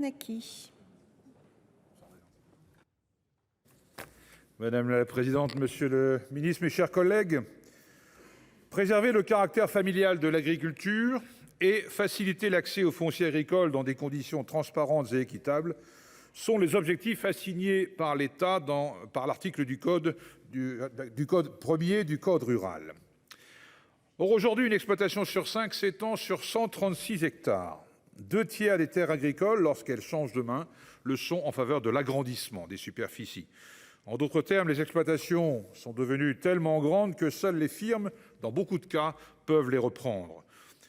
Naki. Madame la présidente, monsieur le ministre, mes chers collègues, préserver le caractère familial de l'agriculture et faciliter l'accès au foncier agricole dans des conditions transparentes et équitables sont les objectifs assignés par l'État par l'article du code premier du code rural. Or, aujourd'hui, une exploitation sur 5 s'étend sur 136 hectares. 2 tiers des terres agricoles, lorsqu'elles changent de main, le sont en faveur de l'agrandissement des superficies. En d'autres termes, les exploitations sont devenues tellement grandes que seules les firmes, dans beaucoup de cas, peuvent les reprendre.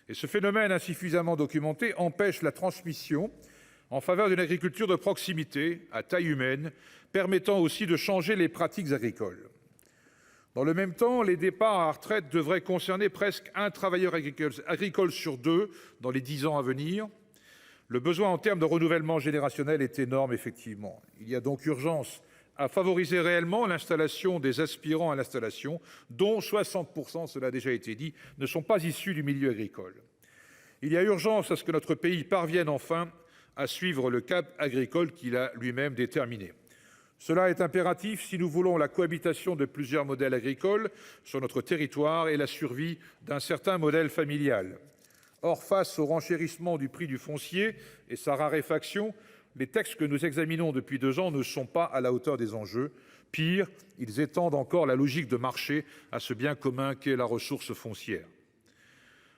Et ce phénomène insuffisamment documenté empêche la transmission en faveur d'une agriculture de proximité, à taille humaine, permettant aussi de changer les pratiques agricoles. Dans le même temps, les départs à la retraite devraient concerner presque un travailleur agricole sur 2 dans les 10 ans à venir. Le besoin en termes de renouvellement générationnel est énorme, effectivement. Il y a donc urgence à favoriser réellement l'installation des aspirants à l'installation, dont 60%, cela a déjà été dit, ne sont pas issus du milieu agricole. Il y a urgence à ce que notre pays parvienne enfin à suivre le cap agricole qu'il a lui-même déterminé. Cela est impératif si nous voulons la cohabitation de plusieurs modèles agricoles sur notre territoire et la survie d'un certain modèle familial. Or, face au renchérissement du prix du foncier et sa raréfaction, les textes que nous examinons depuis 2 ans ne sont pas à la hauteur des enjeux. Pire, ils étendent encore la logique de marché à ce bien commun qu'est la ressource foncière.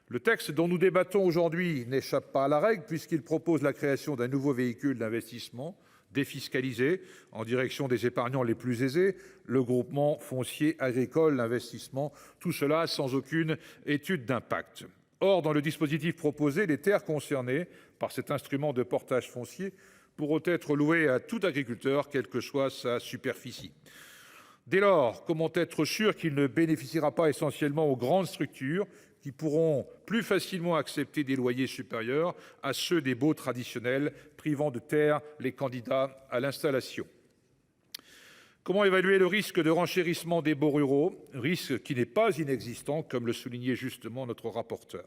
Le texte dont nous débattons aujourd'hui n'échappe pas à la règle puisqu'il propose la création d'un nouveau véhicule d'investissement défiscalisé en direction des épargnants les plus aisés, le groupement foncier agricole d'investissement, tout cela sans aucune étude d'impact. Or, dans le dispositif proposé, les terres concernées par cet instrument de portage foncier pourront être louées à tout agriculteur, quelle que soit sa superficie. Dès lors, comment être sûr qu'il ne bénéficiera pas essentiellement aux grandes structures qui pourront plus facilement accepter des loyers supérieurs à ceux des baux traditionnels, privant de terre les candidats à l'installation? Comment évaluer le risque de renchérissement des baux ruraux, risque qui n'est pas inexistant, comme le soulignait justement notre rapporteur?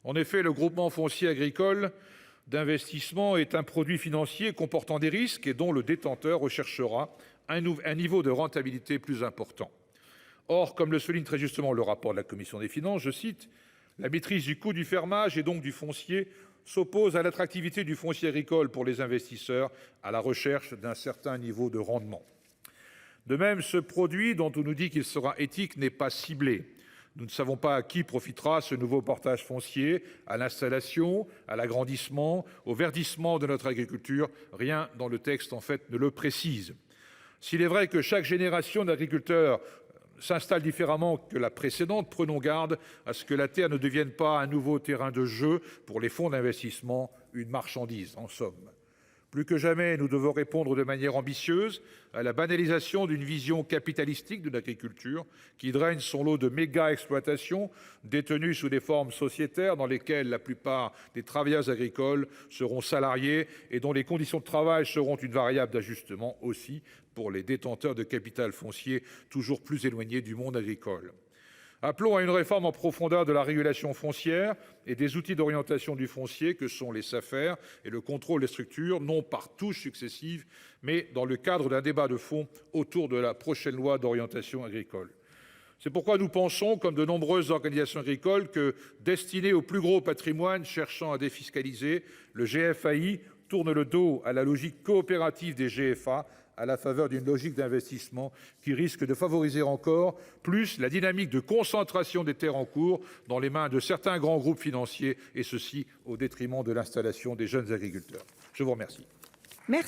En effet, le groupement foncier agricole d'investissement est un produit financier comportant des risques et dont le détenteur recherchera un niveau de rentabilité plus important. Or, comme le souligne très justement le rapport de la commission des finances, je cite, « La maîtrise du coût du fermage et donc du foncier s'oppose à l'attractivité du foncier agricole pour les investisseurs à la recherche d'un certain niveau de rendement. » De même, ce produit dont on nous dit qu'il sera éthique n'est pas ciblé. Nous ne savons pas à qui profitera ce nouveau portage foncier, à l'installation, à l'agrandissement, au verdissement de notre agriculture. Rien dans le texte, en fait, ne le précise. S'il est vrai que chaque génération d'agriculteurs s'installe différemment que la précédente, prenons garde à ce que la terre ne devienne pas un nouveau terrain de jeu pour les fonds d'investissement, une marchandise en somme. Plus que jamais, nous devons répondre de manière ambitieuse à la banalisation d'une vision capitalistique de l'agriculture qui draine son lot de méga-exploitations détenues sous des formes sociétaires dans lesquelles la plupart des travailleurs agricoles seront salariés et dont les conditions de travail seront une variable d'ajustement aussi pour les détenteurs de capital foncier toujours plus éloignés du monde agricole. Appelons à une réforme en profondeur de la régulation foncière et des outils d'orientation du foncier que sont les SAFER et le contrôle des structures, non par touches successives, mais dans le cadre d'un débat de fond autour de la prochaine loi d'orientation agricole. C'est pourquoi nous pensons, comme de nombreuses organisations agricoles, que destiné au plus gros patrimoine cherchant à défiscaliser, le GFAI tourne le dos à la logique coopérative des GFA à la faveur d'une logique d'investissement qui risque de favoriser encore plus la dynamique de concentration des terres en cours dans les mains de certains grands groupes financiers, et ceci au détriment de l'installation des jeunes agriculteurs. Je vous remercie.